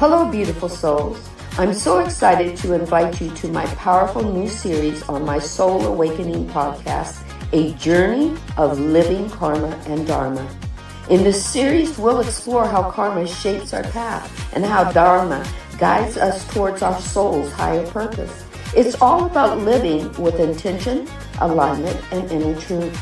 Hello, beautiful souls. I'm so excited to invite you to my powerful new series on my Soul Awakening podcast, A Journey of Living Karma and Dharma. In this series, we'll explore how karma shapes our path and how Dharma guides us towards our soul's higher purpose. It's all about living with intention, alignment, and inner truth.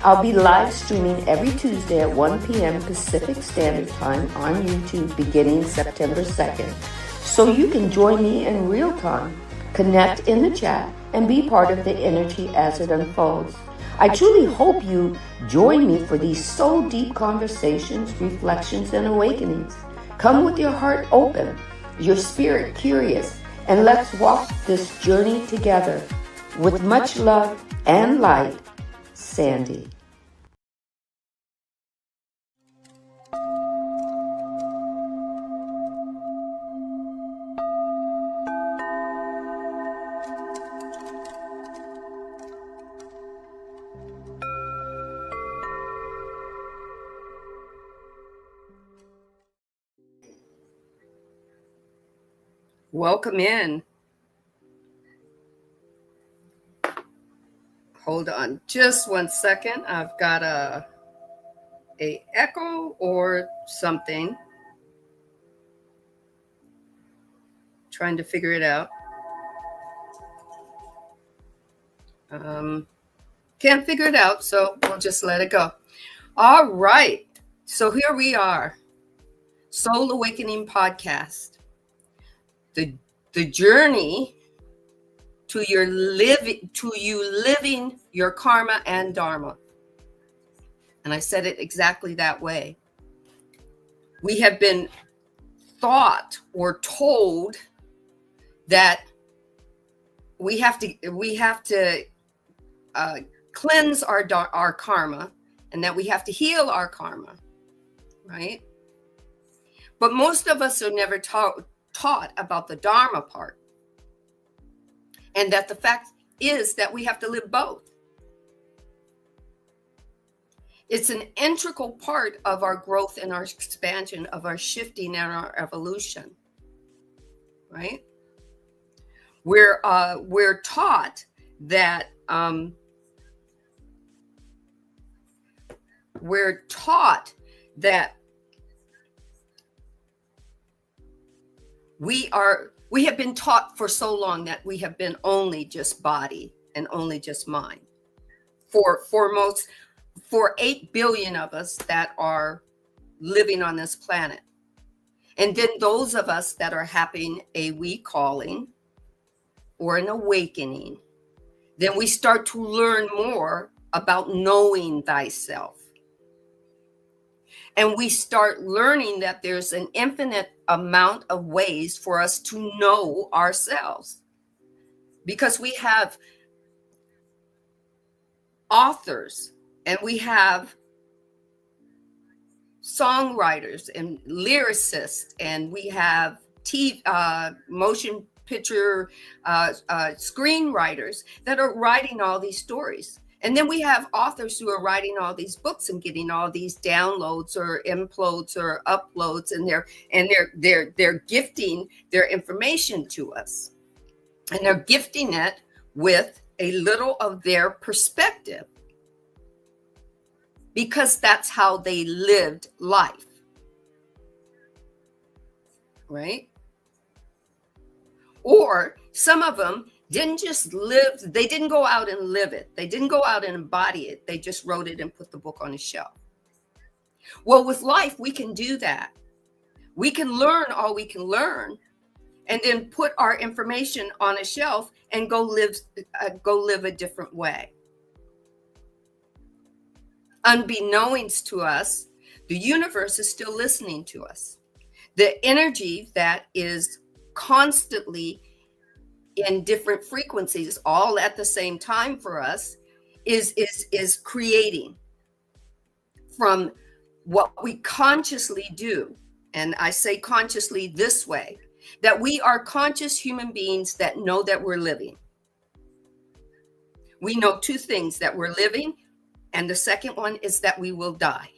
I'll be live streaming every Tuesday at 1 p.m. Pacific Standard Time on YouTube beginning September 2nd. So you can join me in real time, connect in the chat, and be part of the energy as it unfolds. I truly hope you join me for these soul deep conversations, reflections, and awakenings. Come with your heart open, your spirit curious, and let's walk this journey together. With much love and light, Sandy. Welcome in. Hold on just 1 second. I've got a echo or something. Trying to figure it out. Can't figure it out, so we'll just let it go. All right. So here we are. Soul Awakening Podcast. The journey to you living your karma and dharma. And I said it exactly that way. We have been taught or told that we have to cleanse our karma, and that we have to heal our karma, right? But most of us are never taught about the dharma part, and that the fact is that we have to live both. It's an integral part of our growth and our expansion, of our shifting and our evolution, right? We're taught that we have been taught for so long that we have been only just body and only just mind. For 8 billion of us that are living on this planet. And then those of us that are having a recalling or an awakening, then we start to learn more about knowing thyself. And we start learning that there's an infinite amount of ways for us to know ourselves. Because we have authors, and we have songwriters and lyricists, and we have motion picture screenwriters that are writing all these stories. And then we have authors who are writing all these books and getting all these downloads or implodes or uploads, and they're gifting their information to us. And they're gifting it with a little of their perspective, because that's how they lived life, right? Or some of them didn't just live, they didn't go out and live it. They didn't go out and embody it. They just wrote it and put the book on a shelf. Well, with life, we can do that. We can learn all we can learn, and then put our information on a shelf and go live a different way. Unbeknownst to us, the universe is still listening to us. The energy that is constantly in different frequencies, all at the same time for us, is creating from what we consciously do. And I say consciously this way, that we are conscious human beings that know that we're living. We know two things: that we're living, and the second one is that we will die.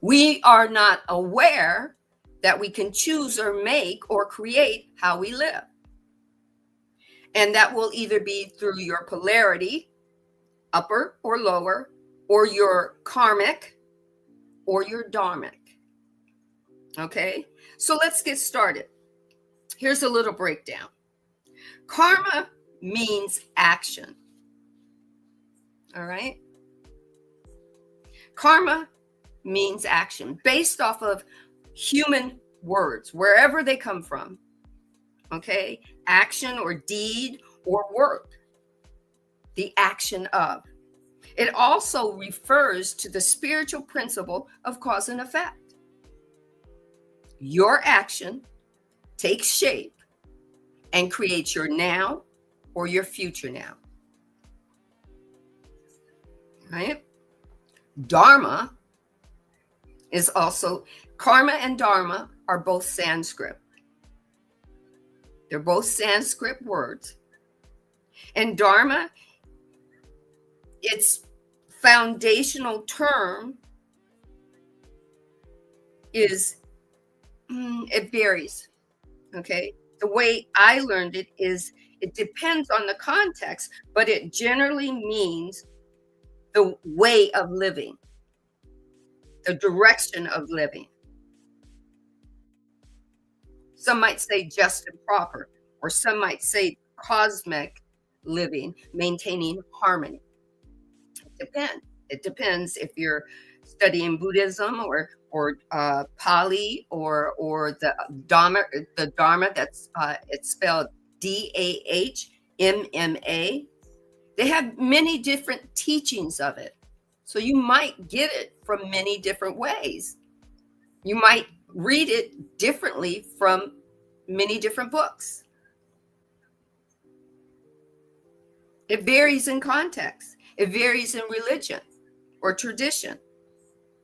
We are not aware that we can choose or make or create how we live. And that will either be through your polarity, upper or lower, or your karmic or your dharmic. Okay, so let's get started. Here's a little breakdown. Karma means action. All right. Karma means action based off of human words, wherever they come from. Okay. Action or deed or work. The action of. It also refers to the spiritual principle of cause and effect. Your action takes shape and creates your now or your future now. Right? Dharma is also, karma and dharma are both Sanskrit. They're both Sanskrit words. And dharma, its foundational term is, it varies. Okay. The way I learned it is it depends on the context, but it generally means the way of living, the direction of living. Some might say just and proper, or some might say cosmic living, maintaining harmony. It depends if you're studying Buddhism or Pali or the Dharma. The Dharma, that's it's spelled Dhamma. They have many different teachings of it, so you might get it from many different ways. You might read it differently from many different books. It varies in context. It varies in religion or tradition,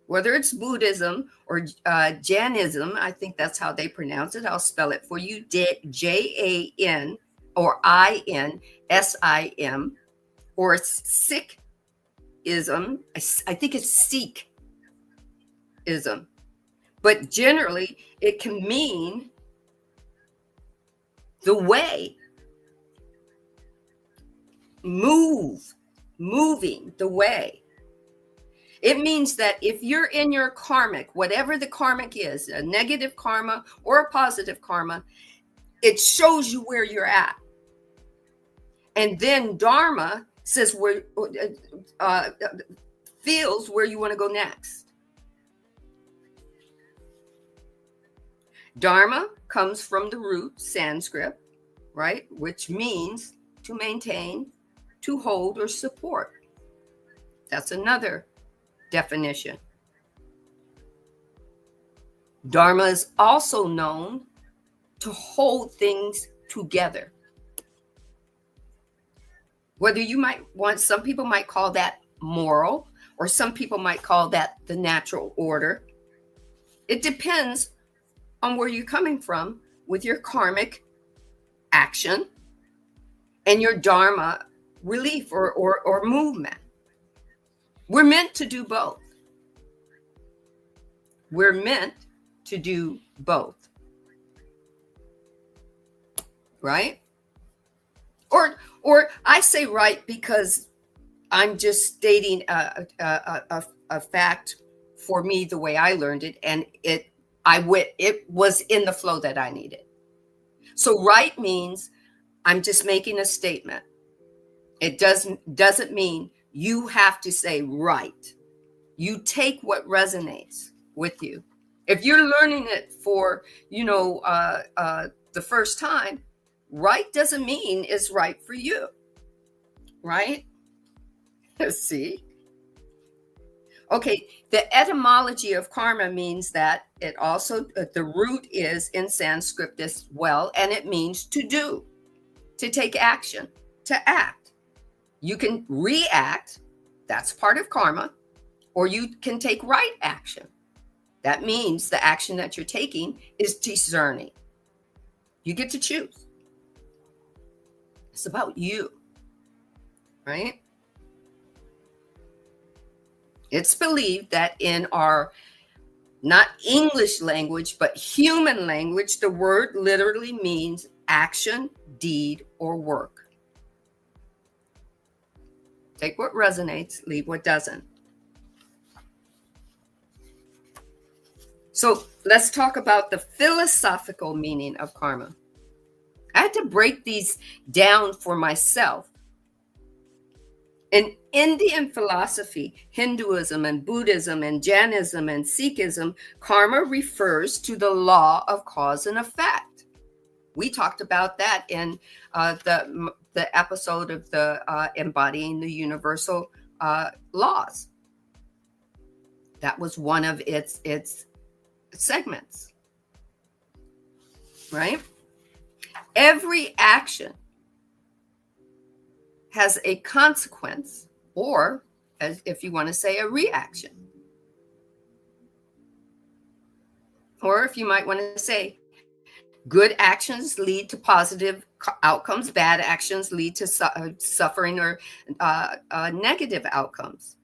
whether it's Buddhism or Jainism. I think that's how they pronounce it. I'll spell it for you. Jan or Insim, or Sikhism. I think it's Sikhism. But generally, it can mean the way, moving the way. It means that if you're in your karmic, whatever the karmic is, a negative karma or a positive karma, it shows you where you're at. And then dharma says feels where you want to go next. Dharma comes from the root Sanskrit, right? Which means to maintain, to hold, or support. That's another definition. Dharma is also known to hold things together. Whether you might want, some people might call that moral, or some people might call that the natural order. It depends on where you're coming from with your karmic action and your dharma relief or movement. We're meant to do both. We're meant to do both. Right? Or I say right because I'm just stating a fact for me the way I learned it, and it was in the flow that I needed. So right means I'm just making a statement. It doesn't mean you have to say right. You take what resonates with you. If you're learning it for, the first time, right doesn't mean it's right for you. Right? See? Okay, the etymology of karma means that it also, the root is in Sanskrit as well, and it means to do, to take action, to act. You can react, that's part of karma, or you can take right action. That means the action that you're taking is discerning. You get to choose. It's about you, right? It's believed that in our not English language, but human language, the word literally means action, deed, or work. Take what resonates, leave what doesn't. So let's talk about the philosophical meaning of karma. I had to break these down for myself. In Indian philosophy, Hinduism and Buddhism and Jainism and Sikhism, karma refers to the law of cause and effect. We talked about that in the episode of the embodying the universal laws. That was one of its segments, right? Every action has a consequence, or as if you want to say a reaction, or if you might want to say good actions lead to positive outcomes, bad actions lead to suffering or negative outcomes.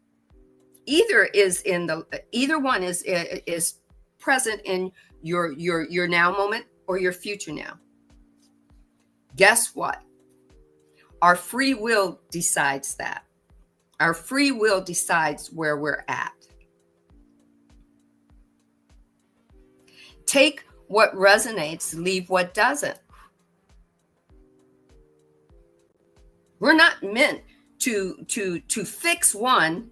Either one is present in your now moment or your future now. Guess what? Our free will decides that. Our free will decides where we're at. Take what resonates, leave what doesn't. We're not meant to fix one,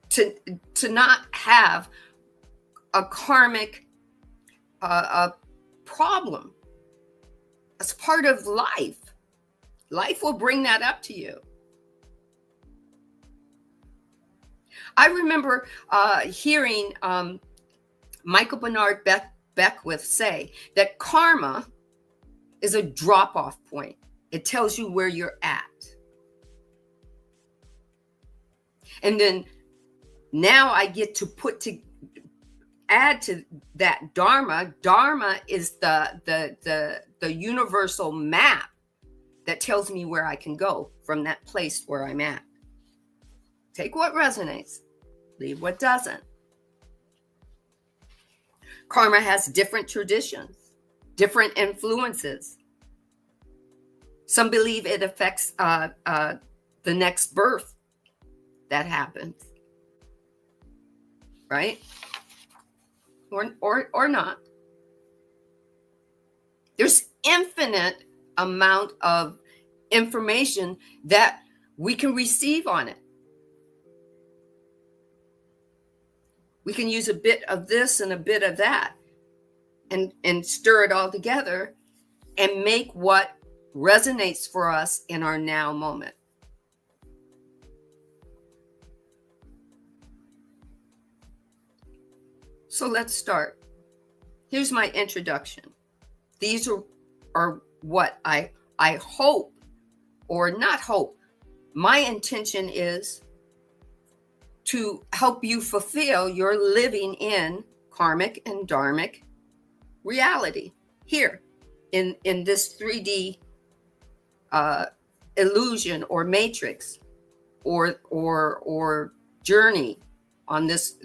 to not have a karmic problem. It's part of life. Life will bring that up to you. I remember hearing Michael Bernard Beckwith say that karma is a drop-off point. It tells you where you're at. And then now I get to add to that Dharma. Dharma is the universal map that tells me where I can go from that place where I'm at. Take what resonates, leave what doesn't. Karma has different traditions, different influences. Some believe it affects the next birth that happens, right? Or not. There's infinite amount of information that we can receive on it. We can use a bit of this and a bit of that and stir it all together and make what resonates for us in our now moment. So let's start. Here's my introduction. These are what I hope, or not hope. My intention is to help you fulfill your living in karmic and dharmic reality here in this 3D illusion or matrix or journey on this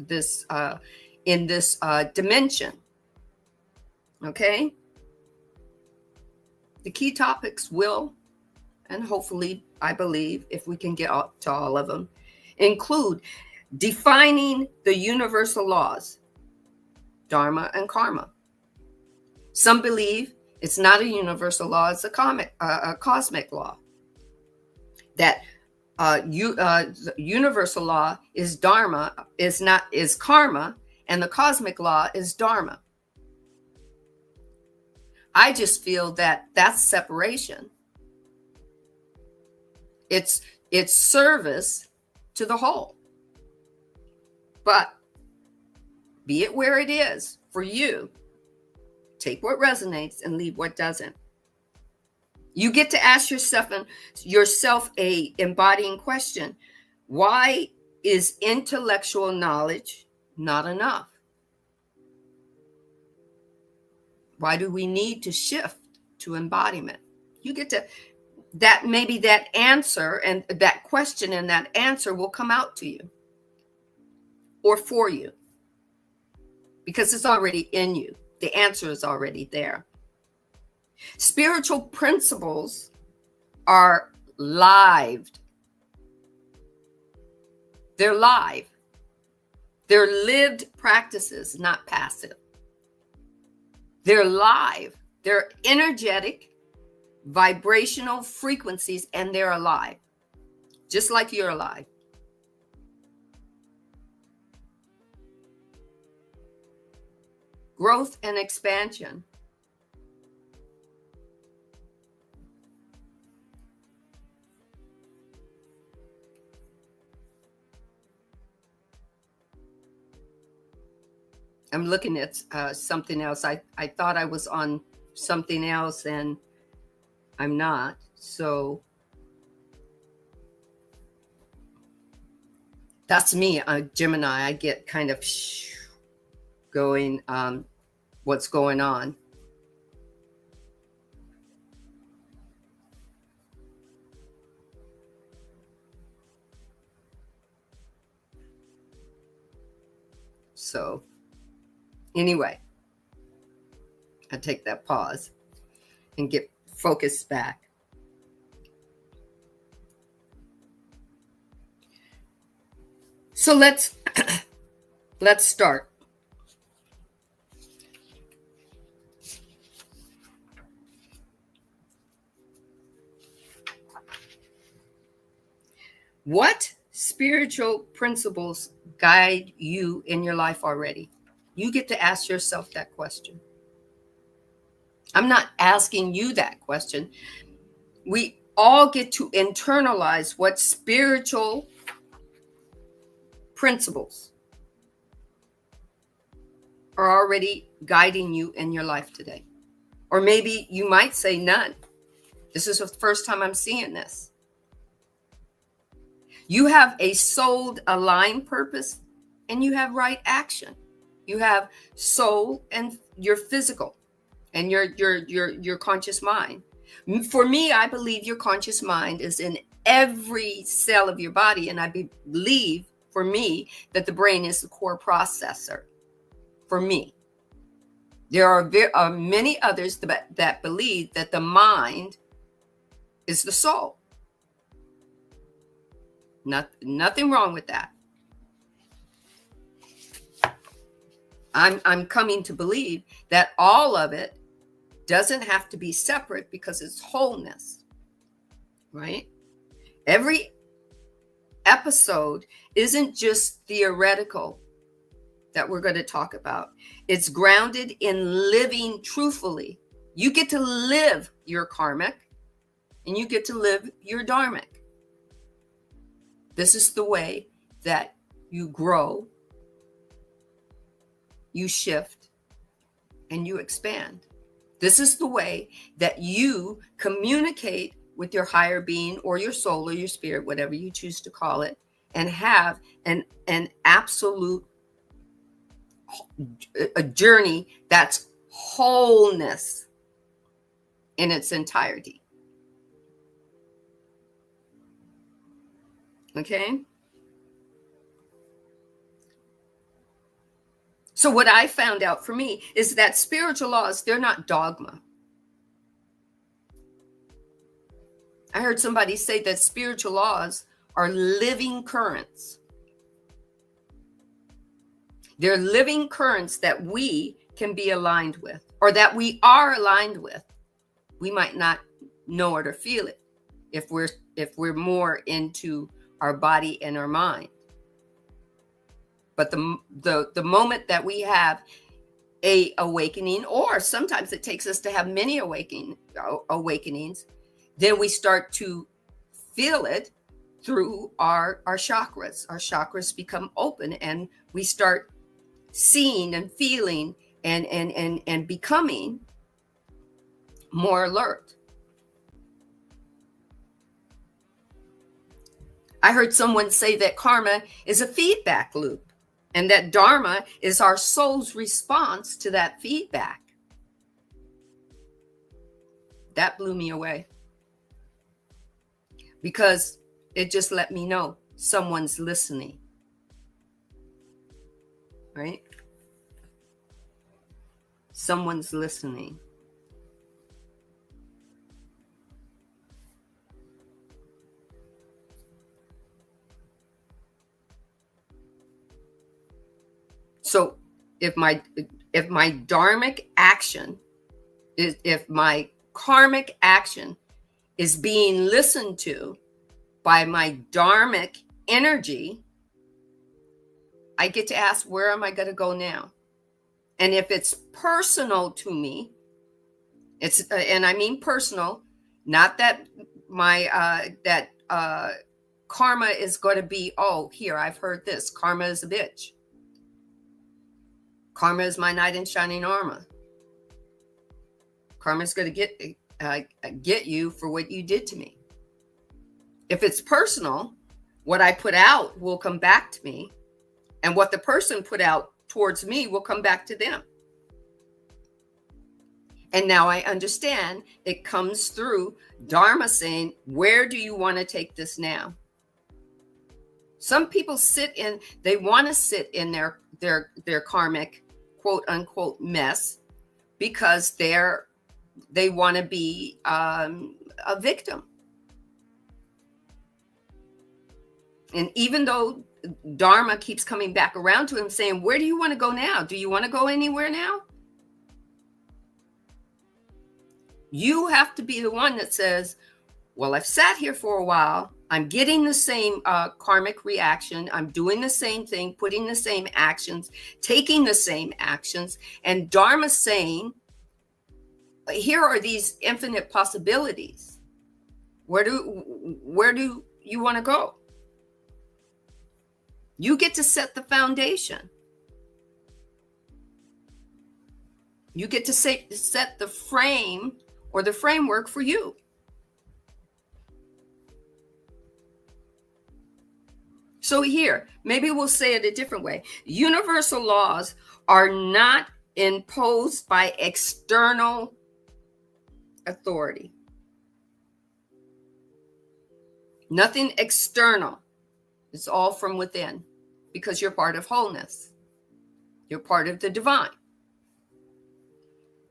in this dimension. Okay? The key topics will, and hopefully, I believe, if we can get to all of them, include defining the universal laws, Dharma and karma. Some believe it's not a universal law, it's a cosmic law. That the universal law is Dharma, is karma, and the cosmic law is Dharma. I just feel that that's separation. It's service to the whole. But be it where it is for you. Take what resonates and leave what doesn't. You get to ask yourself a embodying question. Why is intellectual knowledge not enough? Why do we need to shift to embodiment? You get to that, maybe that answer and that question and that answer will come out to you. or for you, because it's already in you. The answer is already there. Spiritual principles are lived. They're live. They're lived practices, not passive. They're live. They're energetic, vibrational frequencies, and they're alive, just like you're alive. Growth and expansion. I'm looking at something else. I thought I was on something else and I'm not. So that's me, Gemini. I get kind of going, what's going on. So anyway, I take that pause and get focused back. So let's start. What spiritual principles guide you in your life already? You get to ask yourself that question. I'm not asking you that question. We all get to internalize what spiritual principles are already guiding you in your life today. Or maybe you might say none. This is the first time I'm seeing this. You have a soul aligned purpose and you have right action. You have soul and your physical and your conscious mind. For me, I believe your conscious mind is in every cell of your body. And I believe, for me, that the brain is the core processor. For me, there are many others that believe that the mind is the soul. Nothing wrong with that. I'm coming to believe that all of it doesn't have to be separate because it's wholeness, right? Every episode isn't just theoretical that we're going to talk about. It's grounded in living truthfully. You get to live your karmic and you get to live your dharmic. This is the way that you grow, you shift, and you expand. This is the way that you communicate with your higher being or your soul or your spirit, whatever you choose to call it, and have an absolute a journey that's wholeness in its entirety. Okay? So what I found out for me is that spiritual laws, they're not dogma. I heard somebody say that spiritual laws are living currents. They're living currents that we can be aligned with, or that we are aligned with. We might not know it or feel it if we're more into our body and our mind. But the moment that we have a awakening, or sometimes it takes us to have many awakenings, then we start to feel it through our chakras. Our chakras become open and we start seeing and feeling and becoming more alert. I heard someone say that karma is a feedback loop and that Dharma is our soul's response to that feedback. That blew me away because it just let me know someone's listening. right? Someone's listening. So if my dharmic action is, if my karmic action is being listened to by my dharmic energy, I get to ask, where am I going to go now? And if it's personal to me, it's and I mean personal, not that my karma is going to be, oh, here, I've heard this. Karma is a bitch. Karma is my knight in shining armor. Karma is going to get you for what you did to me. If it's personal, what I put out will come back to me, and what the person put out towards me will come back to them. And now I understand it comes through Dharma saying, where do you want to take this now? Some people they want to sit in their karmic, quote unquote, mess because they want to be a victim. And even though Dharma keeps coming back around to him saying, where do you want to go now? Do you want to go anywhere now? You have to be the one that says, well, I've sat here for a while. I'm getting the same karmic reaction. I'm doing the same thing, putting the same actions, taking the same actions. And Dharma's saying, here are these infinite possibilities. Where do you want to go? You get to set the foundation. You get to set the frame or the framework for you. So here, maybe we'll say it a different way. Universal laws are not imposed by external authority. Nothing external. It's all from within, because you're part of wholeness. You're part of the divine.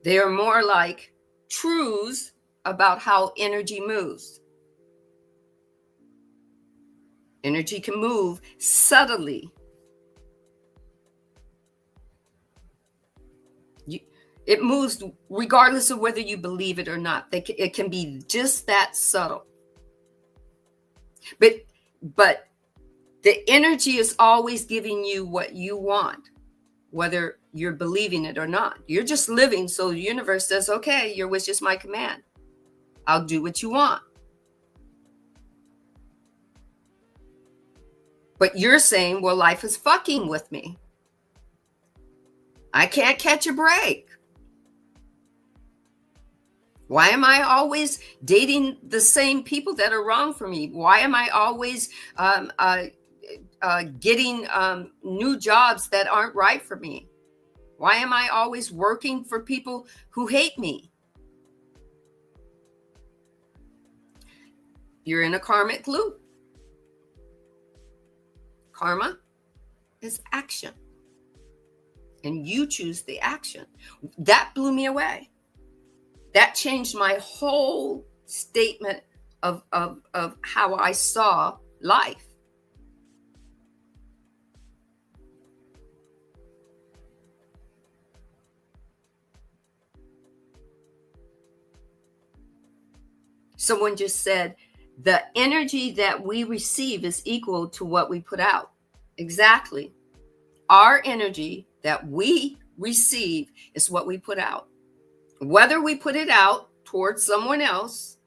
They are more like truths about how energy moves. Energy can move subtly. It moves regardless of whether you believe it or not. It can be just that subtle. But the energy is always giving you what you want, whether you're believing it or not. You're just living, so the universe says, okay, your wish is my command. I'll do what you want. But you're saying, well, life is fucking with me. I can't catch a break. Why am I always dating the same people that are wrong for me? Why am I always getting new jobs that aren't right for me? Why am I always working for people who hate me? You're in a karmic loop. Karma is action. And you choose the action. That blew me away. That changed my whole statement of how I saw life. Someone just said, the energy that we receive is equal to what we put out. Exactly. Our energy that we receive is what we put out. Whether we put it out towards someone else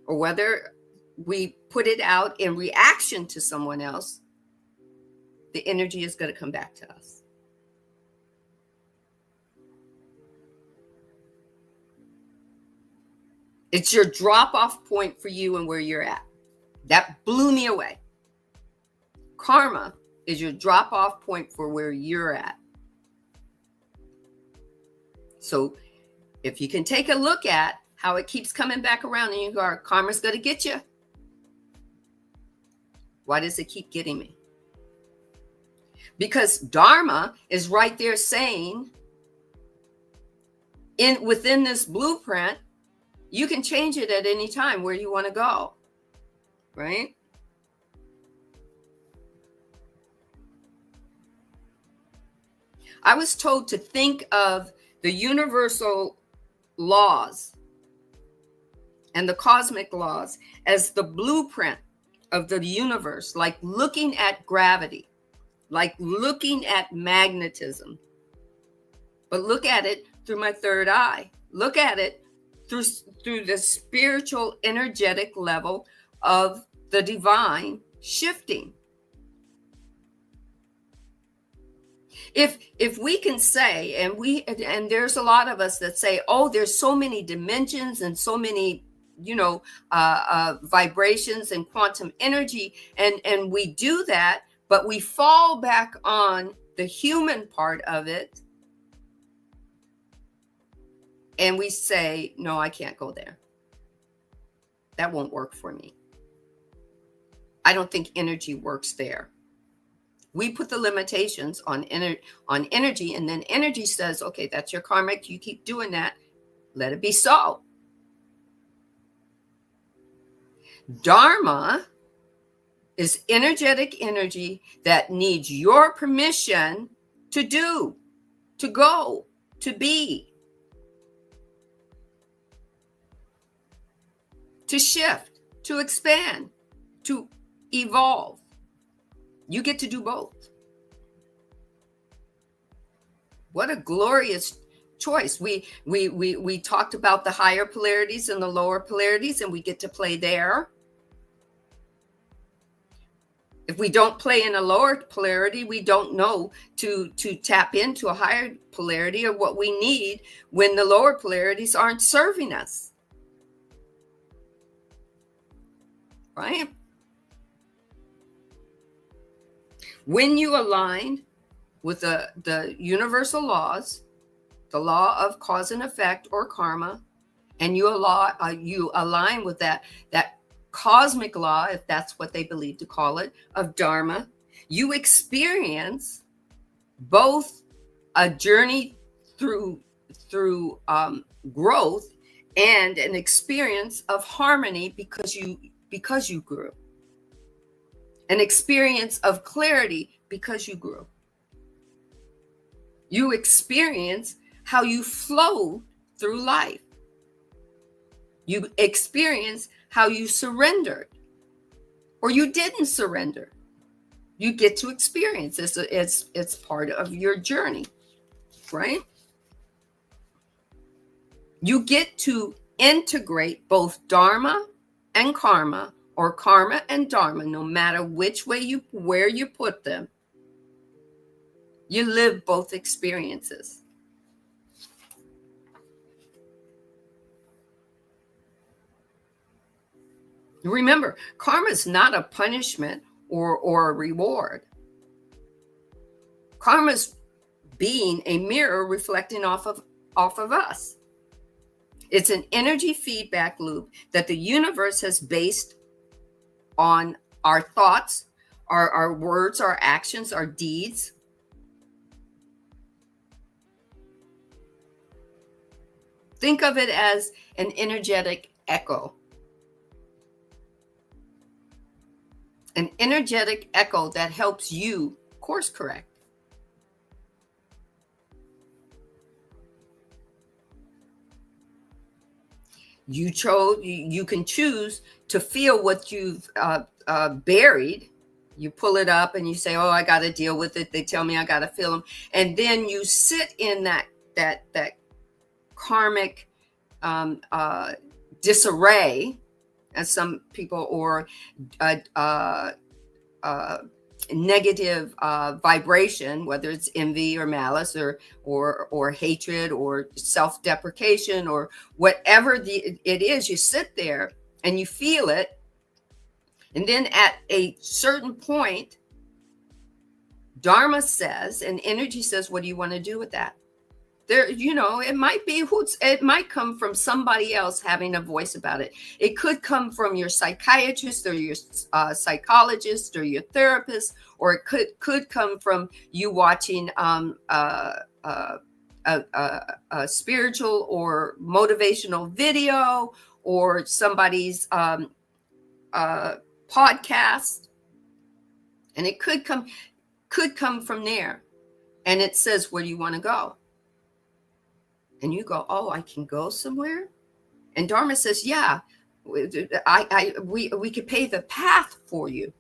or whether we put it out in reaction to someone else, the energy is going to come back to us. It's your drop-off point for you and where you're at. That blew me away. Karma is your drop-off point for where you're at. So if you can take a look at how it keeps coming back around and you go, karma's going to get you. Why does it keep getting me? Because Dharma is right there saying, within this blueprint, you can change it at any time where you want to go, right? I was told to think of the universal laws and the cosmic laws as the blueprint of the universe, like looking at gravity, like looking at magnetism. But look at it through my third eye. Look at it through the spiritual, energetic level of the divine shifting. If we can say, and there's a lot of us that say, oh, there's so many dimensions and so many, vibrations and quantum energy, and we do that, but we fall back on the human part of it, and we say, no, I can't go there. That won't work for me. I don't think energy works there. We put the limitations on energy, and then energy says, okay, that's your karmic. You keep doing that. Let it be so. Dharma is energetic energy that needs your permission to do, to go, to be, to shift, to expand, to evolve. You get to do both. What a glorious choice. We talked about the higher polarities and the lower polarities, and we get to play there. If we don't play in a lower polarity, we don't know to tap into a higher polarity or what we need when the lower polarities aren't serving us. Right? When you align with the universal laws, the law of cause and effect or karma, and you align with that cosmic law, if that's what they believe to call it, of Dharma, you experience both a journey through growth and an experience of harmony because you grew. An experience of clarity because you grew. You experience how you flow through life. You experience how you surrendered or you didn't surrender. You get to experience this. It's part of your journey, right? You get to integrate both Dharma and karma, or karma and Dharma, no matter which way where you put them. You live both experiences. Remember, karma is not a punishment or a reward. Karma is being a mirror reflecting off of us. It's an energy feedback loop that the universe has based on our thoughts, our words, our actions, our deeds. Think of it as an energetic echo. An energetic echo that helps you course correct. You can choose to feel what you've buried. You pull it up and you say, oh, I got to deal with it. They tell me I got to feel them. And then you sit in that karmic disarray, as some people, or negative vibration, whether it's envy or malice or hatred or self-deprecation or whatever it is. You sit there and you feel it, and then at a certain point, Dharma says and energy says, what do you want to do with that? There, it might be it might come from somebody else having a voice about it. It could come from your psychiatrist or your psychologist or your therapist, or it could come from you watching a spiritual or motivational video, or somebody's podcast, and it could come from there. And it says, where do you want to go? And you go, oh, I can go somewhere. And Dharma says, yeah, we could pave the path for you.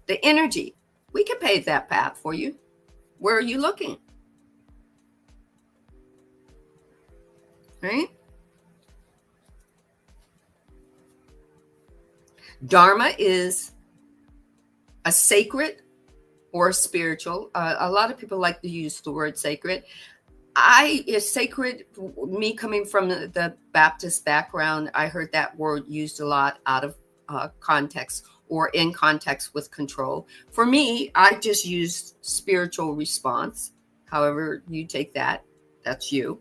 The energy, we could pave that path for you. Where are you looking? Right? Dharma is a sacred or spiritual. A lot of people like to use the word sacred. Is sacred, me coming from the Baptist background, I heard that word used a lot out of context or in context with control. For me, I just used spiritual response. However you take that, that's you.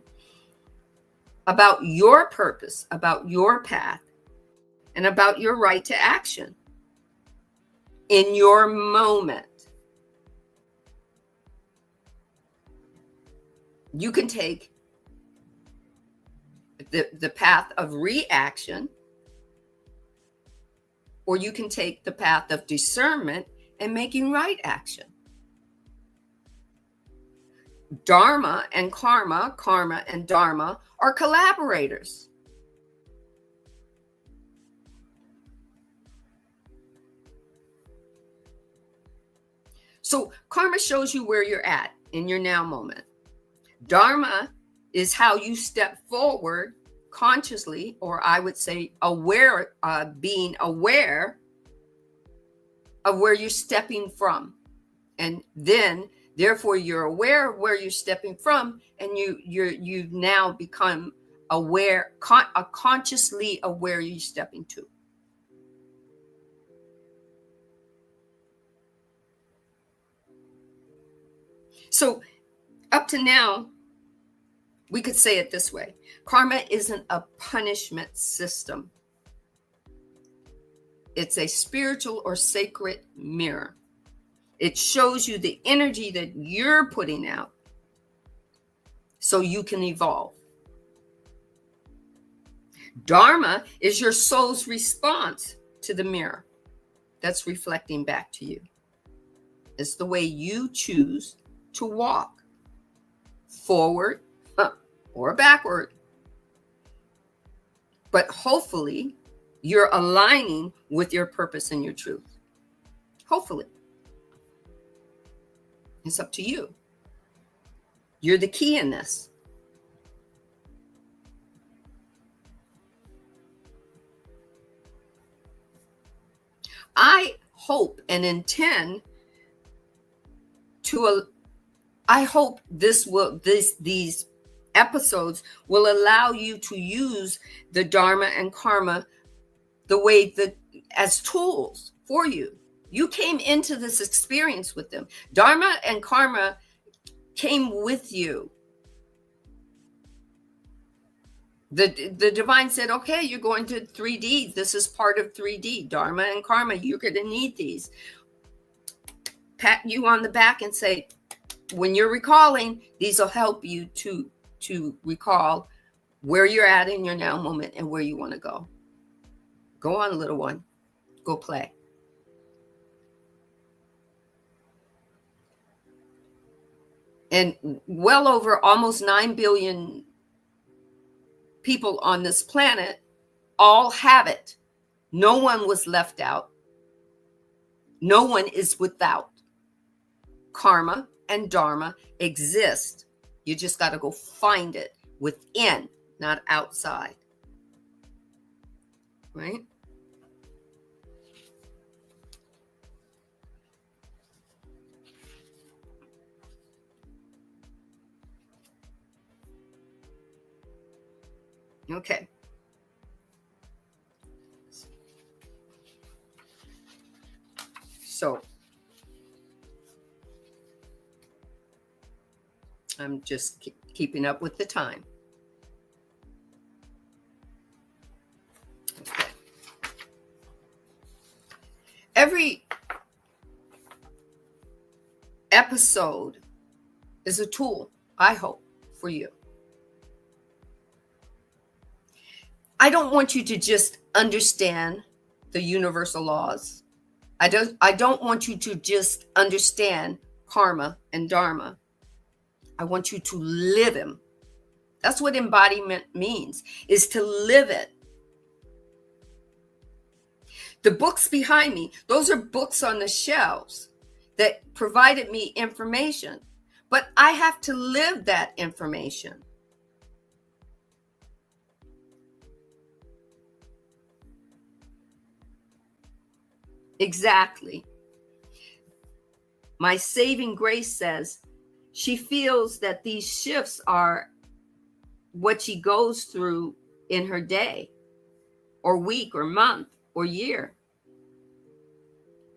About your purpose, about your path, and about your right to action in your moment. You can take the path of reaction, or you can take the path of discernment and making right action. Dharma and karma, karma and dharma are collaborators. So karma shows you where you're at in your now moment. Dharma is how you step forward consciously, or I would say aware, being aware of where you're stepping from. And then, therefore, you're aware of where you're stepping from, and you now become aware, consciously aware you're stepping to. So up to now, we could say it this way. Karma isn't a punishment system. It's a spiritual or sacred mirror. It shows you the energy that you're putting out so you can evolve. Dharma is your soul's response to the mirror that's reflecting back to you. It's the way you choose to walk, forward or backward. But hopefully you're aligning with your purpose and your truth. Hopefully. It's up to you. You're the key in this. I hope and intend to, I hope these episodes will allow you to use the Dharma and karma the way that as tools for you. You came into this experience with them. Dharma and karma came with you. The divine said, okay, you're going to 3D. This is part of 3D. Dharma and karma, you're going to need these. Pat you on the back and say, when you're recalling, these will help you to recall where you're at in your now moment and where you want to go. Go on, little one. Go play. And well over almost 9 billion people on this planet all have it. No one was left out. No one is without. Karma and dharma exist. You just got to go find it within, not outside. Right? Okay. So I'm just keeping up with the time. Okay. Every episode is a tool, I hope, for you. I don't want you to just understand the universal laws. I don't want you to just understand karma and dharma. I want you to live them. That's what embodiment means, is to live it. The books behind me, those are books on the shelves that provided me information, but I have to live that information. Exactly. My saving grace says she feels that these shifts are what she goes through in her day or week or month or year.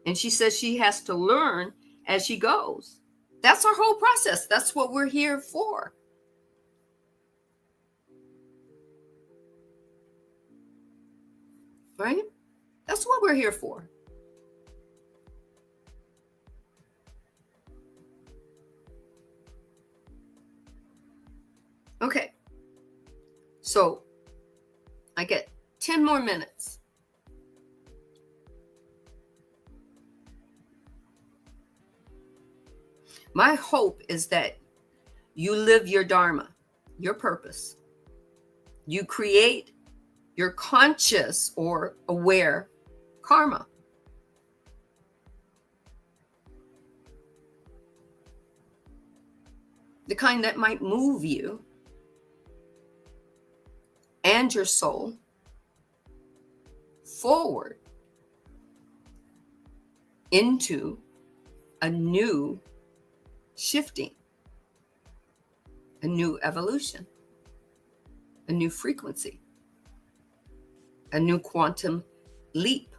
And she says she has to learn as she goes. That's our whole process. That's what we're here for. Right? That's what we're here for. Okay. So I get 10 more minutes. My hope is that you live your Dharma, your purpose. You create your conscious or aware karma. The kind that might move you and your soul forward into a new shifting, a new evolution, a new frequency, a new quantum leap.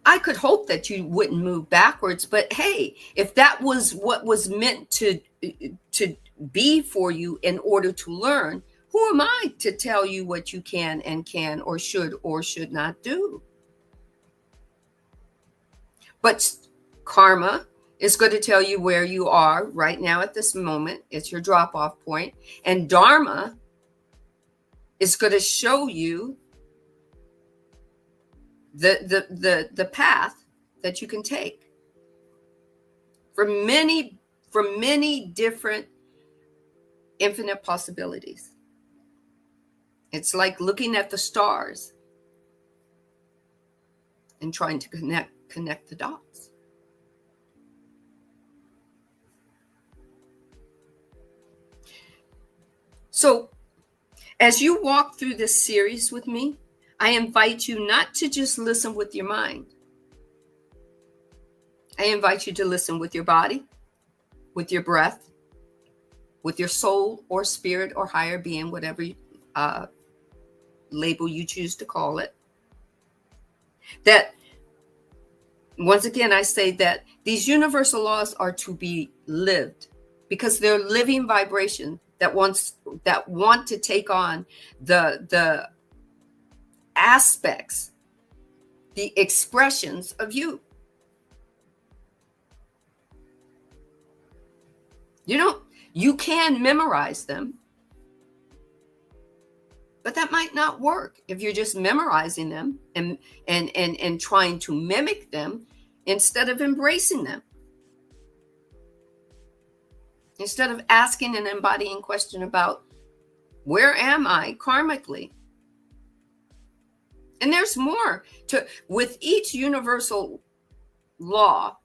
I could hope that you wouldn't move backwards, but hey, if that was what was meant to be for you in order to learn, who am I to tell you what you can or should not do? But karma is going to tell you where you are right now at this moment. It's your drop-off point. And Dharma is going to show you the path that you can take from many different infinite possibilities. It's like looking at the stars and trying to connect the dots. So as you walk through this series with me, I invite you not to just listen with your mind. I invite you to listen with your body, with your breath, with your soul or spirit or higher being, whatever label you choose to call it. That, once again, I say that these universal laws are to be lived because they're living vibration that want to take on the aspects, the expressions of you. You can memorize them, but that might not work if you're just memorizing them and trying to mimic them instead of embracing them. Instead of asking an embodying question about where am I karmically? And there's more with each universal law.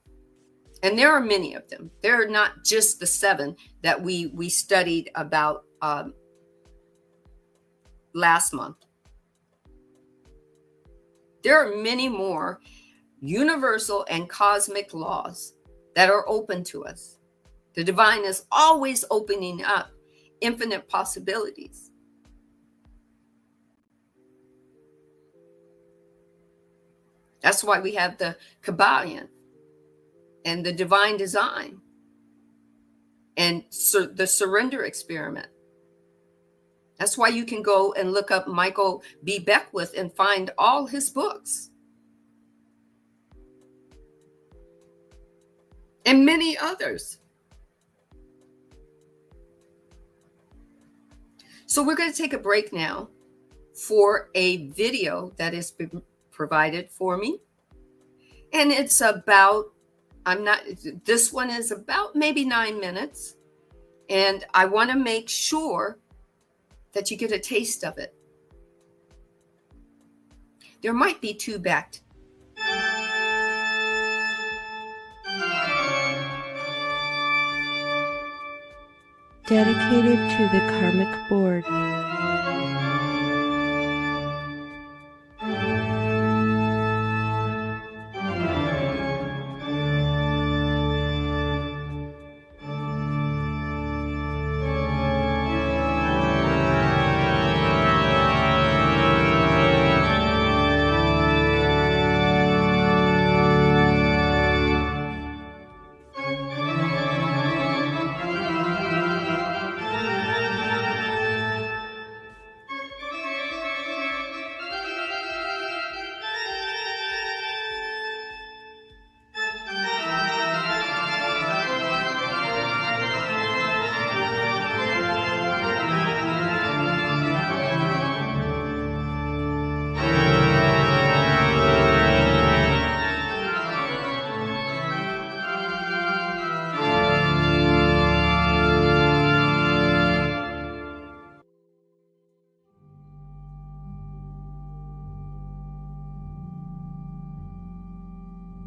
And there are many of them. There are not just the 7 that we studied about last month. There are many more universal and cosmic laws that are open to us. The divine is always opening up infinite possibilities. That's why we have the Kabbalion. and the divine design and the surrender experiment. That's why you can go and look up Michael B. Beckwith and find all his books. And many others. So we're going to take a break now for a video that has been provided for me. And it's about, this one is about maybe 9 minutes. And I want to make sure that you get a taste of it. There might be two back. Dedicated to the Karmic Board.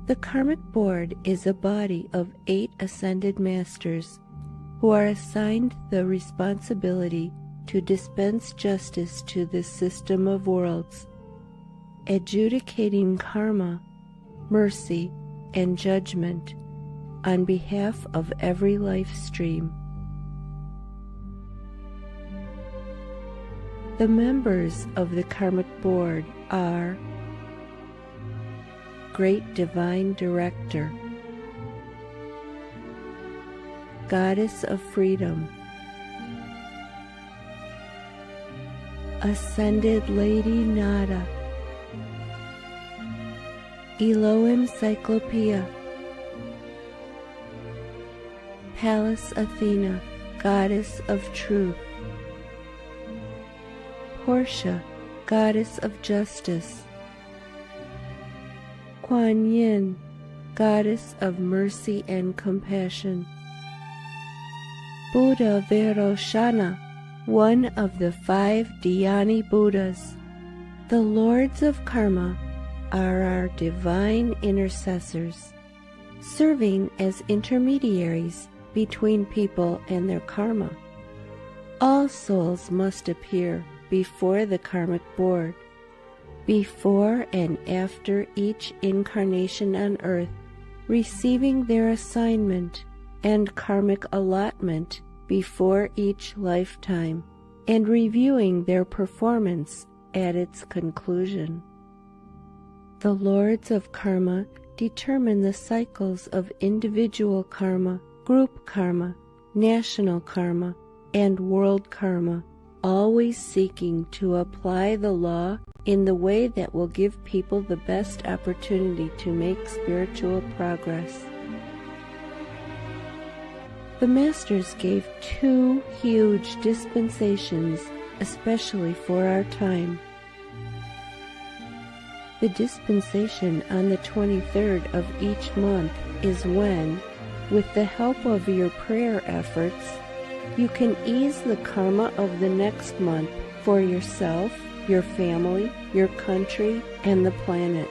The Karmic Board is a body of 8 ascended masters who are assigned the responsibility to dispense justice to this system of worlds, adjudicating karma, mercy, and judgment on behalf of every life stream. The members of the Karmic Board are Great Divine Director, Goddess of Freedom, Ascended Lady Nada, Elohim Cyclopeia, Pallas Athena, Goddess of Truth, Portia, Goddess of Justice, Kuan Yin, Goddess of Mercy and Compassion, Buddha Vairocana, one of the 5 Dhyani Buddhas. The Lords of Karma are our divine intercessors, serving as intermediaries between people and their karma. All souls must appear before the Karmic Board, before and after each incarnation on earth, receiving their assignment and karmic allotment before each lifetime, and reviewing their performance at its conclusion. The Lords of Karma determine the cycles of individual karma, group karma, national karma, and world karma, always seeking to apply the law in the way that will give people the best opportunity to make spiritual progress. The Masters gave 2 huge dispensations, especially for our time. The dispensation on the 23rd of each month is when, with the help of your prayer efforts, you can ease the karma of the next month for yourself, your family, your country, and the planet.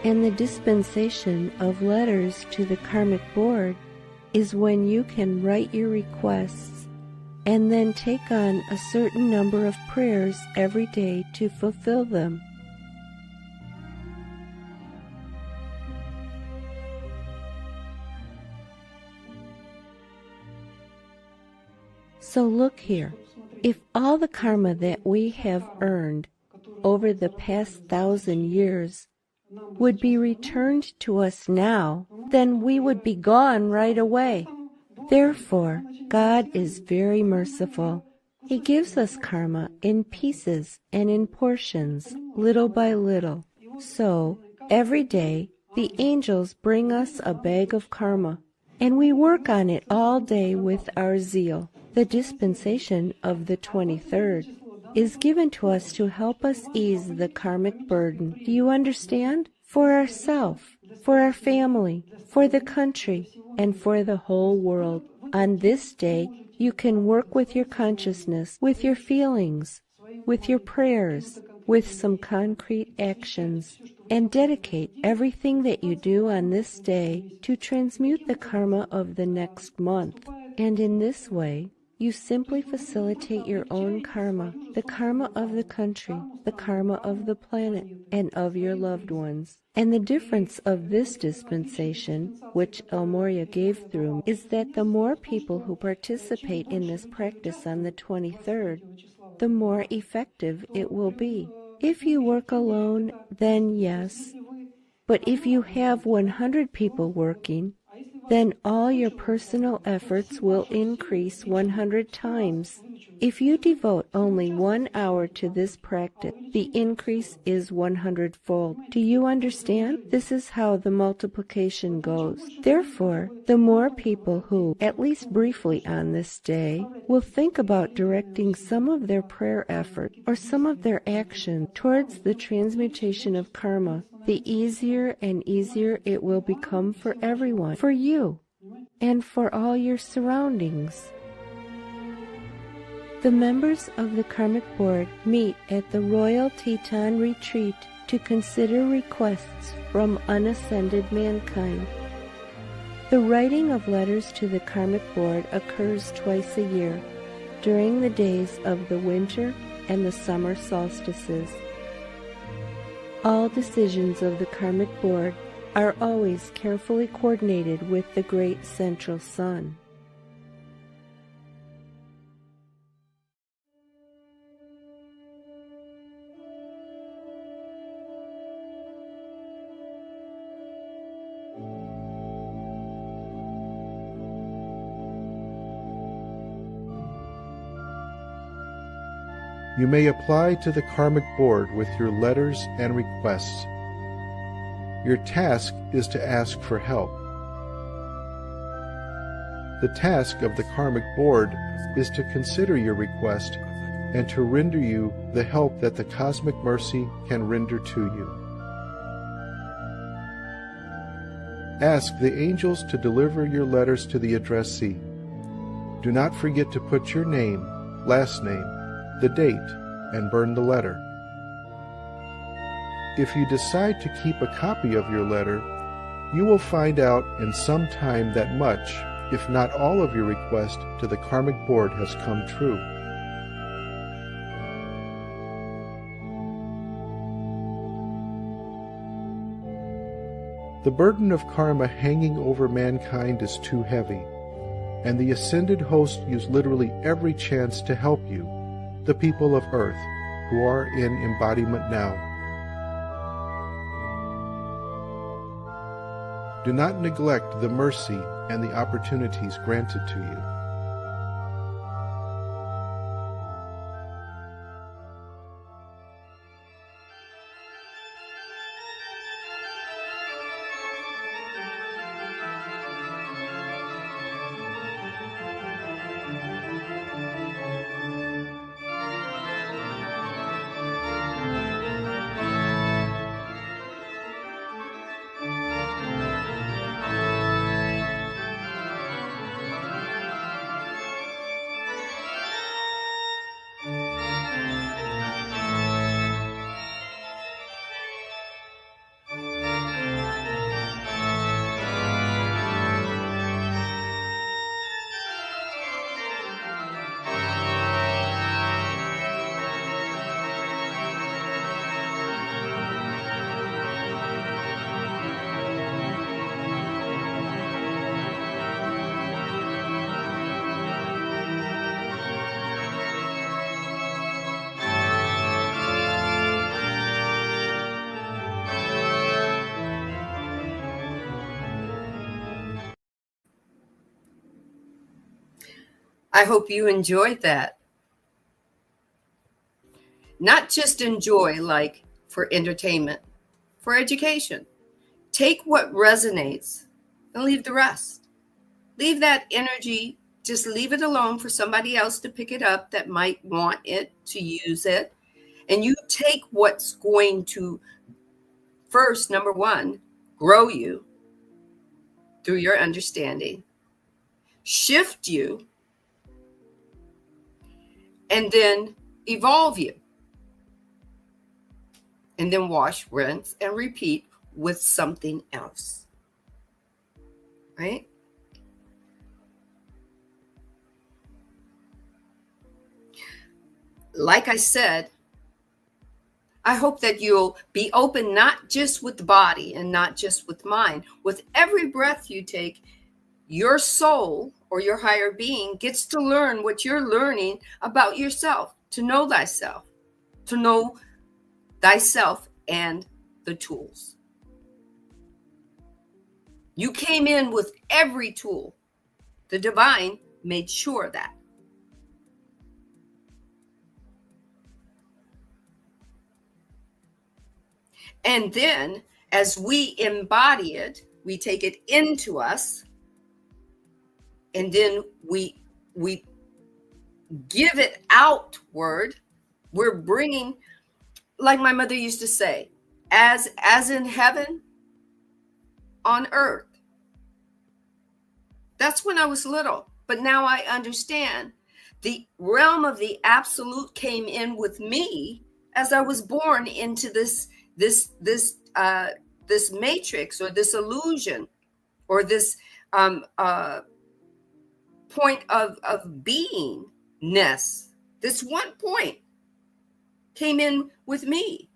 And the dispensation of letters to the Karmic Board is when you can write your requests and then take on a certain number of prayers every day to fulfill them. So look here, if all the karma that we have earned over the past 1,000 years would be returned to us now, then we would be gone right away. Therefore, God is very merciful. He gives us karma in pieces and in portions, little by little. So, every day, the angels bring us a bag of karma, and we work on it all day with our zeal. The dispensation of the 23rd is given to us to help us ease the karmic burden. Do you understand? For ourselves, for our family, for the country, and for the whole world. On this day, you can work with your consciousness, with your feelings, with your prayers, with some concrete actions, and dedicate everything that you do on this day to transmute the karma of the next month. And in this way, you simply facilitate your own karma, the karma of the country, the karma of the planet, and of your loved ones. And the difference of this dispensation, which El Morya gave through me, is that the more people who participate in this practice on the 23rd, the more effective it will be. If you work alone, then yes. But if you have 100 people working, then all your personal efforts will increase 100 times. If you devote only 1 hour to this practice, the increase is 100-fold. Do you understand? This is how the multiplication goes. Therefore, the more people who, at least briefly on this day, will think about directing some of their prayer effort or some of their action towards the transmutation of karma, the easier and easier it will become for everyone, for you, and for all your surroundings. The members of the Karmic Board meet at the Royal Teton Retreat to consider requests from unascended mankind. The writing of letters to the Karmic Board occurs twice a year, during the days of the winter and the summer solstices. All decisions of the Karmic Board are always carefully coordinated with the great central sun. You may apply to the Karmic Board with your letters and requests. Your task is to ask for help. The task of the Karmic Board is to consider your request and to render you the help that the cosmic mercy can render to you. Ask the angels to deliver your letters to the addressee. Do not forget to put your name, last name, the date, and burn the letter. If you decide to keep a copy of your letter, you will find out in some time that much, if not all of your request to the Karmic Board has come true. The burden of karma hanging over mankind is too heavy, and the ascended host use literally every chance to help you, the people of Earth, who are in embodiment now. Do not neglect the mercy and the opportunities granted to you. I hope you enjoyed that. Not just enjoy, like for entertainment, for education. Take what resonates and leave the rest. Leave that energy, just leave it alone for somebody else to pick it up that might want it, to use it. And you take what's going to first, number one, grow you through your understanding, shift you, and then evolve you. And then wash, rinse, and repeat with something else. Right? Like I said, I hope that you'll be open, not just with the body and not just with mind. With every breath you take, your soul or your higher being gets to learn what you're learning about yourself, to know thyself and the tools. You came in with every tool. The divine made sure of that. And then as we embody it, we take it into us, and then we give it outward. We're bringing, like my mother used to say, as in heaven, on earth. That's when I was little, but now I understand the realm of the absolute came in with me as I was born into this matrix, or this illusion, or this point of beingness. This one point came in with me.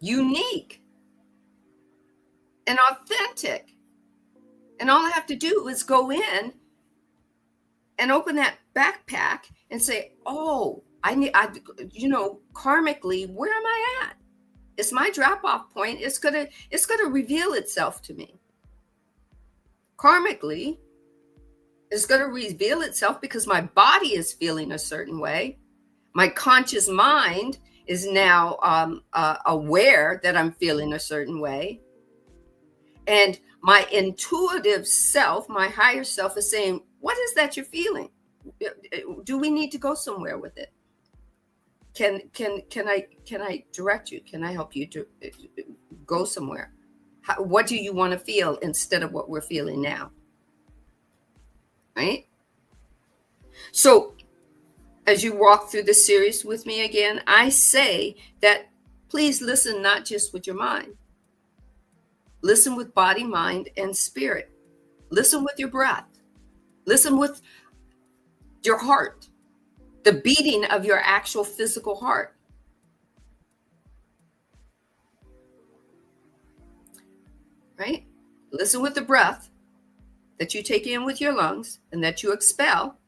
Unique and authentic. And all I have to do is go in and open that backpack and say, oh, karmically, where am I at? It's my drop-off point. It's gonna reveal itself to me. Karmically, it's gonna reveal itself because my body is feeling a certain way. My conscious mind is now aware that I'm feeling a certain way. And my intuitive self, my higher self, is saying, what is that you're feeling? Do we need to go somewhere with it? Can I direct you? Can I help you to go somewhere? What do you want to feel instead of what we're feeling now? Right? So as you walk through the series with me again, I say that please listen not just with your mind. Listen with body, mind, and spirit. Listen with your breath. Listen with your heart, the beating of your actual physical heart. Right? Listen with the breath that you take in with your lungs and that you expel.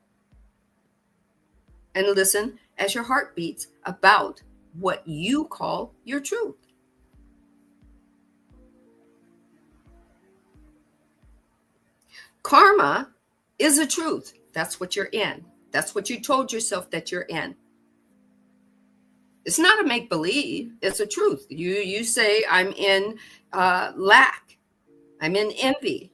And listen as your heart beats about what you call your truth. Karma is a truth. That's what you're in. That's what you told yourself that you're in. It's not a make-believe. It's a truth. You say, I'm in lack. I'm in envy.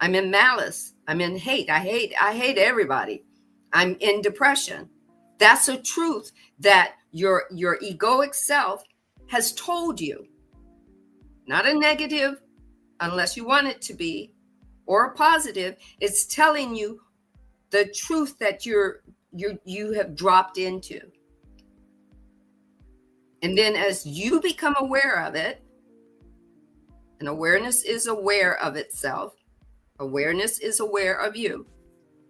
I'm in malice. I'm in hate. I hate everybody. I'm in depression. That's a truth that your egoic self has told you. Not a negative, unless you want it to be, or a positive. It's telling you the truth that you have dropped into. And then as you become aware of it, and awareness is aware of itself, awareness is aware of you,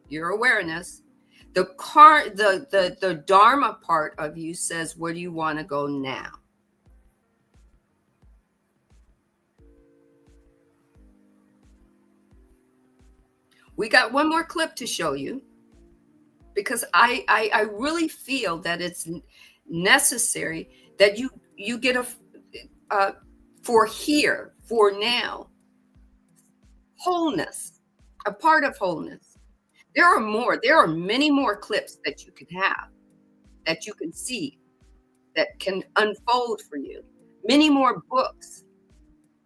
your awareness, the Dharma part of you says, where do you want to go now? We got one more clip to show you, because I really feel that it's necessary that you get for here, for now, wholeness. a part of wholeness. There are many more clips that you can have, that you can see, that can unfold for you. Many more books,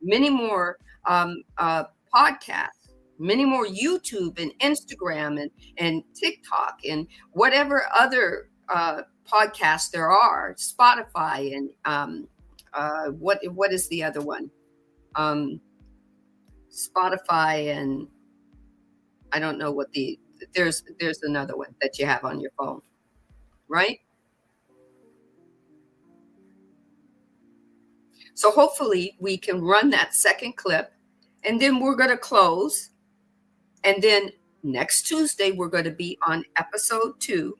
many more podcasts, many more YouTube and Instagram and TikTok and whatever other podcasts there are, Spotify and what is the other one? Spotify and I don't know what there's another one that you have on your phone, right? So hopefully we can run that second clip, and then we're going to close. And then next Tuesday, we're going to be on episode 2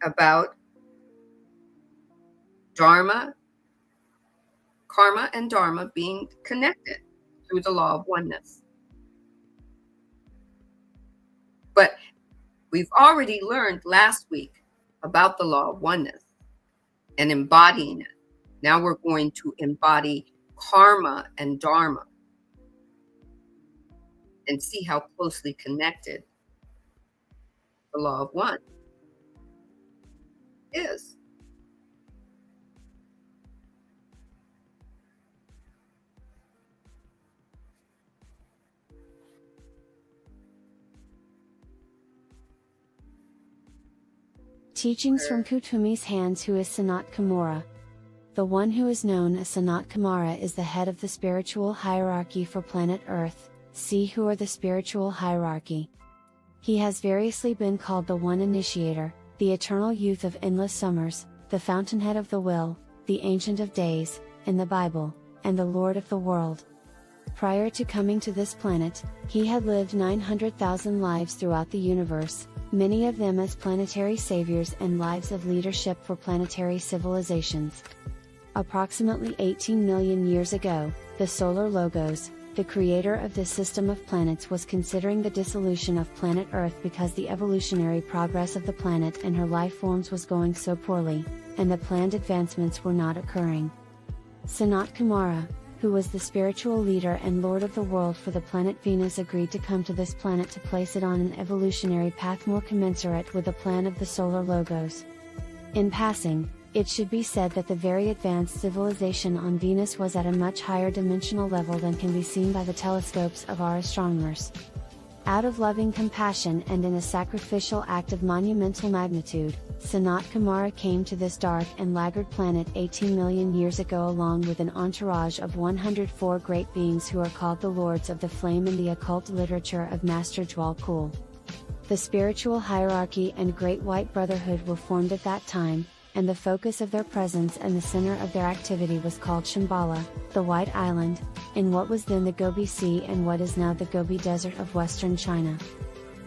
about Dharma, karma, and Dharma being connected through the law of oneness. But we've already learned last week about the law of oneness and embodying it. Now we're going to embody karma and Dharma and see how closely connected the law of one is. Teachings from Kutumi's hands, who is Sanat Kumara. The one who is known as Sanat Kumara is the head of the spiritual hierarchy for planet Earth. See who are the spiritual hierarchy. He has variously been called the One Initiator, the Eternal Youth of Endless Summers, the Fountainhead of the Will, the Ancient of Days, in the Bible, and the Lord of the World. Prior to coming to this planet, he had lived 900,000 lives throughout the universe, many of them as planetary saviors and lives of leadership for planetary civilizations. Approximately 18 million years ago, the Solar Logos, the creator of this system of planets, was considering the dissolution of planet Earth because the evolutionary progress of the planet and her life forms was going so poorly, and the planned advancements were not occurring. Sanat Kumara, who was the spiritual leader and lord of the world for the planet Venus, agreed to come to this planet to place it on an evolutionary path more commensurate with the plan of the Solar Logos. In passing, it should be said that the very advanced civilization on Venus was at a much higher dimensional level than can be seen by the telescopes of our astronomers. Out of loving compassion and in a sacrificial act of monumental magnitude, Sanat Kumara came to this dark and laggard planet 18 million years ago along with an entourage of 104 great beings who are called the Lords of the Flame in the occult literature of Master Jwal Kul. The spiritual hierarchy and Great White Brotherhood were formed at that time, and the focus of their presence and the center of their activity was called Shambhala, the White Island, in what was then the Gobi Sea and what is now the Gobi Desert of western China.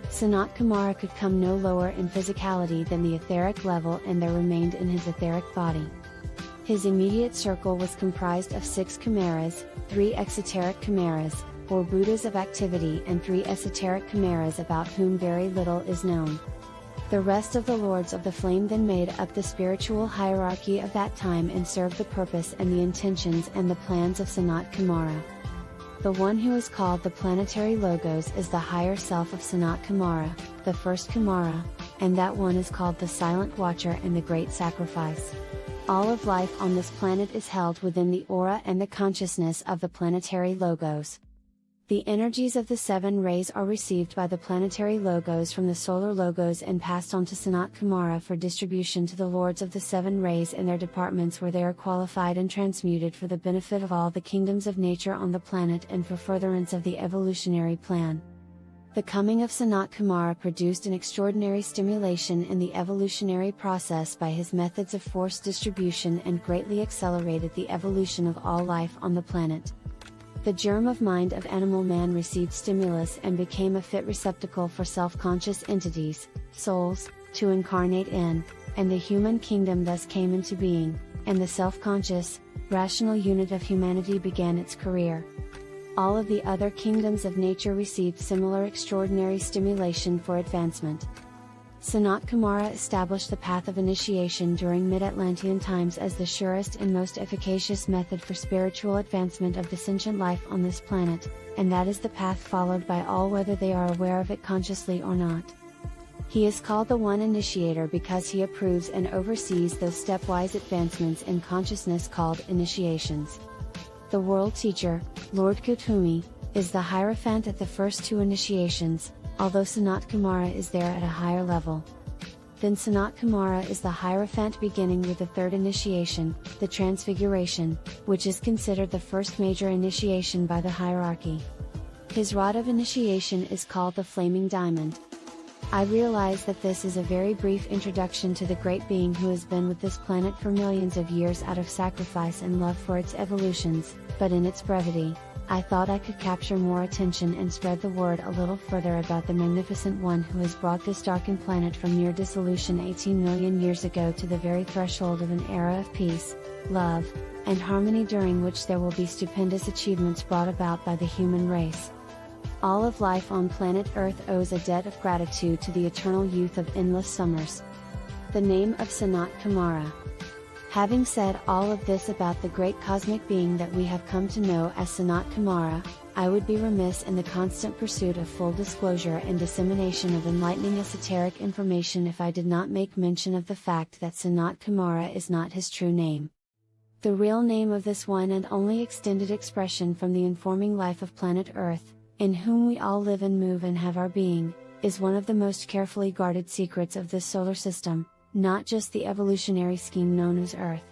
Sanat Kumara could come no lower in physicality than the etheric level, and there remained in his etheric body. His immediate circle was comprised of 6 Kumaras, 3 exoteric Kumaras, or Buddhas of activity, and 3 esoteric Kumaras about whom very little is known. The rest of the Lords of the Flame then made up the spiritual hierarchy of that time and served the purpose and the intentions and the plans of Sanat Kumara. The one who is called the Planetary Logos is the higher self of Sanat Kumara, the first Kumara, and that one is called the Silent Watcher and the Great Sacrifice. All of life on this planet is held within the aura and the consciousness of the Planetary Logos. The energies of the 7 rays are received by the Planetary Logos from the Solar Logos and passed on to Sanat Kumara for distribution to the Lords of the 7 rays in their departments, where they are qualified and transmuted for the benefit of all the kingdoms of nature on the planet and for furtherance of the evolutionary plan. The coming of Sanat Kumara produced an extraordinary stimulation in the evolutionary process by his methods of force distribution and greatly accelerated the evolution of all life on the planet. The germ of mind of animal man received stimulus and became a fit receptacle for self-conscious entities, souls, to incarnate in, and the human kingdom thus came into being, and the self-conscious, rational unit of humanity began its career. All of the other kingdoms of nature received similar extraordinary stimulation for advancement. Sanat Kumara established the path of initiation during mid-Atlantean times as the surest and most efficacious method for spiritual advancement of the sentient life on this planet, and that is the path followed by all whether they are aware of it consciously or not. He is called the One Initiator because he approves and oversees those stepwise advancements in consciousness called initiations. The World Teacher, Lord Kutumi, is the Hierophant at the first two initiations, although Sanat Kumara is there at a higher level. Then Sanat Kumara is the Hierophant beginning with the third initiation, the Transfiguration, which is considered the first major initiation by the hierarchy. His rod of initiation is called the Flaming Diamond. I realize that this is a very brief introduction to the great being who has been with this planet for millions of years out of sacrifice and love for its evolutions, but in its brevity, I thought I could capture more attention and spread the word a little further about the magnificent one who has brought this darkened planet from near dissolution 18 million years ago to the very threshold of an era of peace, love, and harmony during which there will be stupendous achievements brought about by the human race. All of life on planet Earth owes a debt of gratitude to the eternal youth of endless summers. The name of Sanat Kumara. Having said all of this about the great cosmic being that we have come to know as Sanat Kumara, I would be remiss in the constant pursuit of full disclosure and dissemination of enlightening esoteric information if I did not make mention of the fact that Sanat Kumara is not his true name. The real name of this one and only extended expression from the informing life of planet Earth, in whom we all live and move and have our being, is one of the most carefully guarded secrets of this solar system, not just the evolutionary scheme known as Earth.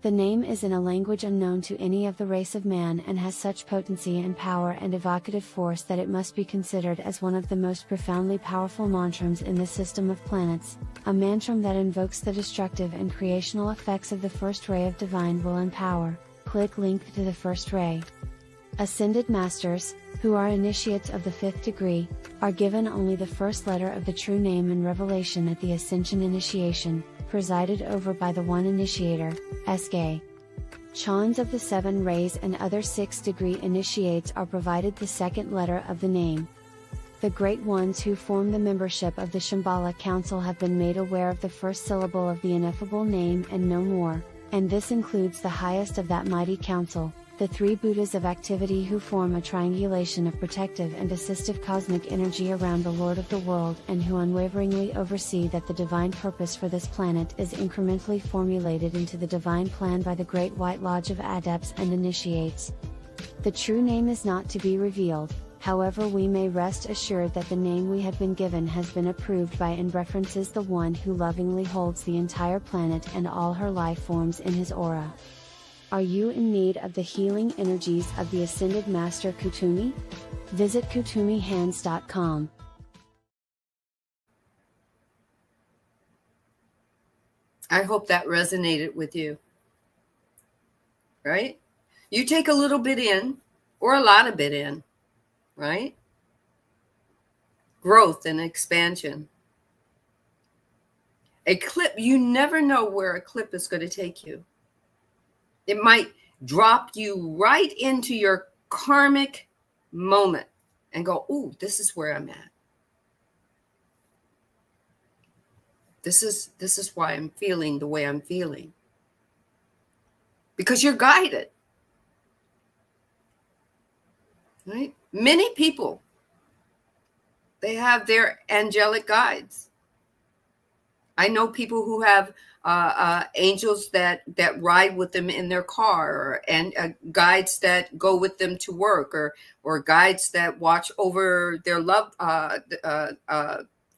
The name is in a language unknown to any of the race of man and has such potency and power and evocative force that it must be considered as one of the most profoundly powerful mantrams in the system of planets, a mantram that invokes the destructive and creational effects of the first ray of divine will and power. Click link to the first ray. Ascended Masters, who are initiates of the 5th degree, are given only the first letter of the true name in revelation at the Ascension initiation, presided over by the One Initiator, SK. Chans of the 7 rays and other 6th degree initiates are provided the second letter of the name. The great ones who form the membership of the Shambhala Council have been made aware of the first syllable of the ineffable name and no more, and this includes the highest of that mighty council, the 3 Buddhas of activity who form a triangulation of protective and assistive cosmic energy around the Lord of the world and who unwaveringly oversee that the divine purpose for this planet is incrementally formulated into the divine plan by the Great White Lodge of Adepts and Initiates. The true name is not to be revealed, however we may rest assured that the name we have been given has been approved by and references the one who lovingly holds the entire planet and all her life forms in his aura. Are you in need of the healing energies of the Ascended Master Kutumi? Visit kutumihands.com. I hope that resonated with you. Right? You take a little bit in, or a lot of it in, right? Growth and expansion. A clip, you never know where a clip is going to take you. It might drop you right into your karmic moment and go, ooh, this is where I'm at. This is why I'm feeling the way I'm feeling. Because you're guided. Right? Many people, they have their angelic guides. I know people who have angels that ride with them in their car, and guides that go with them to work, or guides that watch over their loved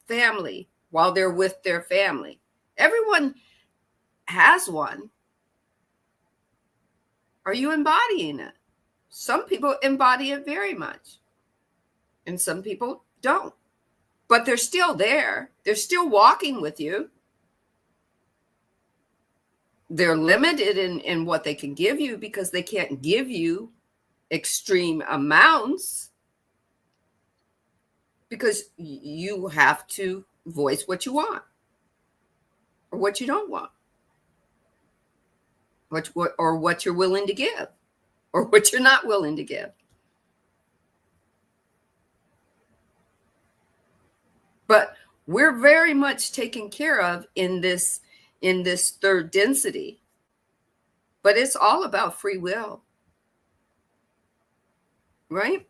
family while they're with their family. Everyone has one. Are you embodying it? Some people embody it very much, and some people don't. But they're still there. They're still walking with you. They're limited in what they can give you because they can't give you extreme amounts, because you have to voice what you want or what you don't want, or what you're willing to give or what you're not willing to give. But We're very much taken care of in this third density, but it's all about free will, right?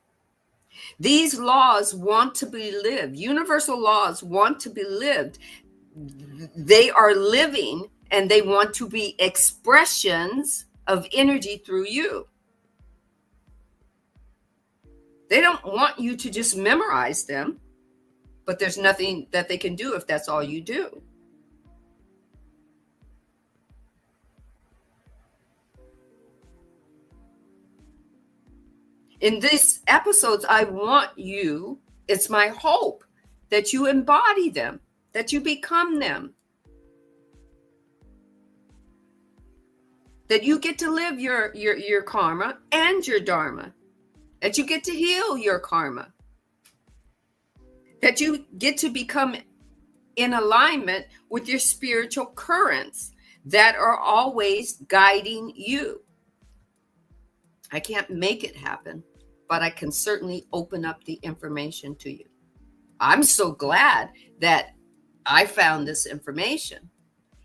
These laws want to be lived. Universal laws want to be lived. They are living, and they want to be expressions of energy through you. They don't want you to just memorize them, but there's nothing that they can do if that's all you do. In these episodes, I want you, it's my hope that you embody them, that you become them, that you get to live your karma and your dharma, that you get to heal your karma, that you get to become in alignment with your spiritual currents that are always guiding you. I can't make it happen, but I can certainly open up the information to you. I'm so glad that I found this information.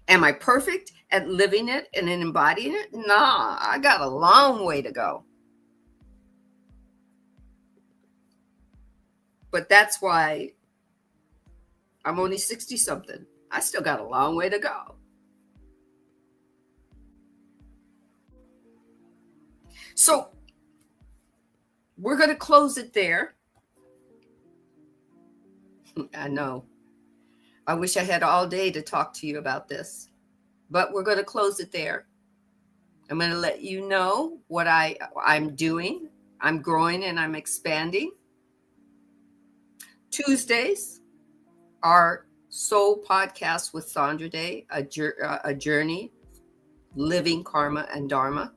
Am I perfect at living it and embodying it? Nah, I got a long way to go. But that's why I'm only 60 something. I still got a long way to go. So we're going to close it there. I know. I wish I had all day to talk to you about this, but we're going to close it there. I'm going to let you know what I'm doing. I'm growing and I'm expanding. Tuesdays are Soul Podcast with Sandra Day, a journey, living karma and dharma.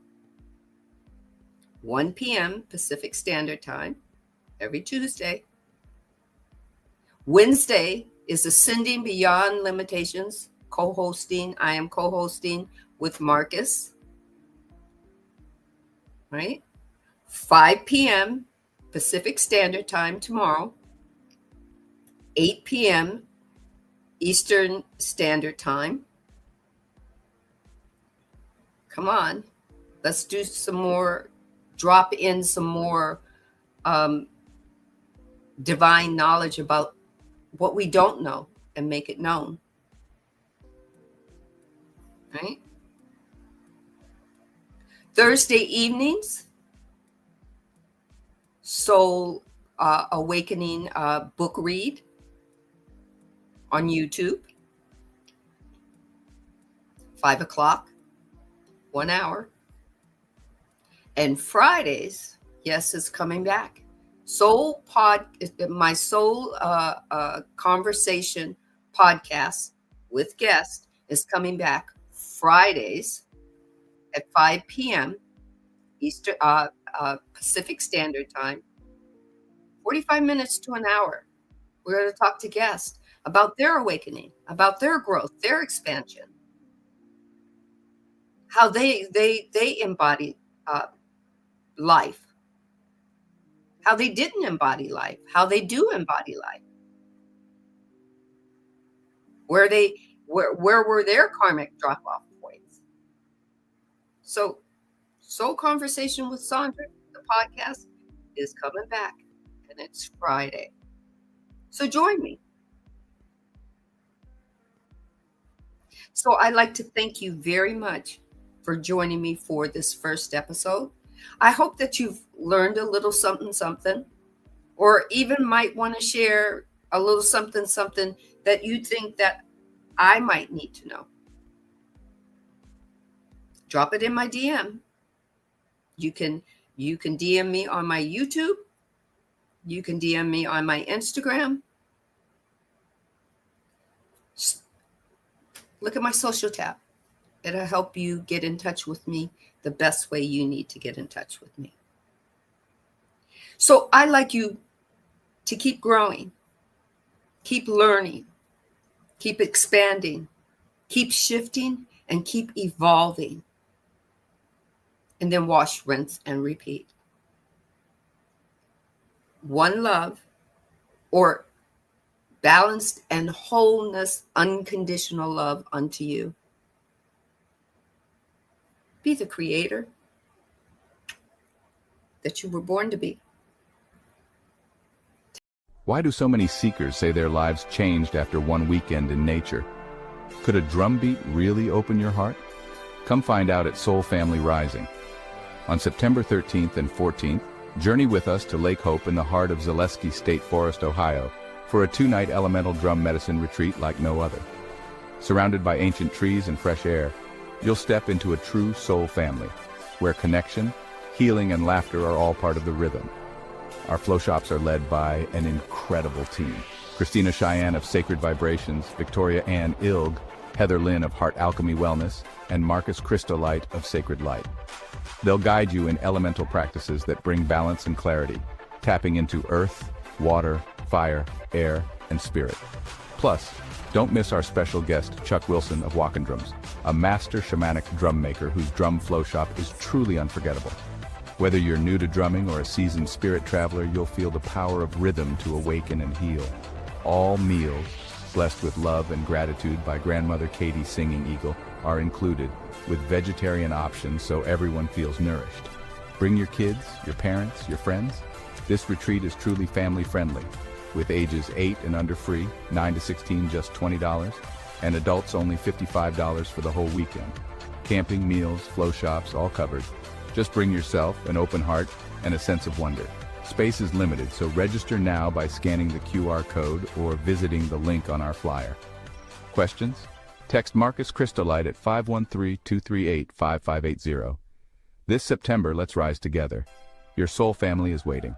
1 p.m. Pacific Standard Time, every Tuesday. Wednesday is Ascending Beyond Limitations, co-hosting. I am co-hosting with Marcus, right? 5 p.m. Pacific Standard Time tomorrow, 8 p.m. Eastern Standard Time. Come on, let's do some more, drop in some more divine knowledge about what we don't know and make it known, right? Thursday evenings, Soul Awakening book read on YouTube, 5 o'clock, 1 hour. And Fridays, yes, it's coming back. My Soul Conversation podcast with guests is coming back Fridays at 5 p.m. Eastern Pacific Standard Time. 45 minutes to an hour. We're going to talk to guests about their awakening, about their growth, their expansion, how they embody life, how they didn't embody life, how they do embody life, where were their karmic drop-off points. So Soul Conversation with Sandra, the podcast, is coming back, and it's Friday. So join me. So I'd like to thank you very much for joining me for this first episode. I hope that you've learned a little something, or even might want to share a little something that you think that I might need to know. Drop it in my DM. You can DM me on my YouTube. You can DM me on my Instagram. Look at my social tab. It'll help you get in touch with me the best way you need to get in touch with me. So I'd like you to keep growing, keep learning, keep expanding, keep shifting, and keep evolving. And then wash, rinse, and repeat. One love, or balanced and wholeness, unconditional love unto you. Be the creator that you were born to be. Why do so many seekers say their lives changed after one weekend in nature? Could a drum beat really open your heart? Come find out at Soul Family Rising. On September 13th and 14th, journey with us to Lake Hope in the heart of Zaleski State Forest, Ohio, for a 2-night elemental drum medicine retreat like no other. Surrounded by ancient trees and fresh air, you'll step into a true soul family, where connection, healing, and laughter are all part of the rhythm. Our flow shops are led by an incredible team. Christina Cheyenne of Sacred Vibrations, Victoria Ann Ilg, Heather Lynn of Heart Alchemy Wellness, and Marcus Christolite of Sacred Light. They'll guide you in elemental practices that bring balance and clarity, tapping into earth, water, fire, air, and spirit. Plus, don't miss our special guest, Chuck Wilson of Walkin' Drums, a master shamanic drum maker whose drum flow shop is truly unforgettable. Whether you're new to drumming or a seasoned spirit traveler, you'll feel the power of rhythm to awaken and heal. All meals, blessed with love and gratitude by Grandmother Katie Singing Eagle, are included, with vegetarian options so everyone feels nourished. Bring your kids, your parents, your friends. This retreat is truly family-friendly, with ages 8 and under free, 9 to 16 just $20, and adults only $55 for the whole weekend. Camping, meals, flow shops, all covered. Just bring yourself, an open heart, and a sense of wonder. Space is limited, so register now by scanning the QR code or visiting the link on our flyer. Questions? Text Marcus Christolite at 513-238-5580. This September, let's rise together. Your soul family is waiting.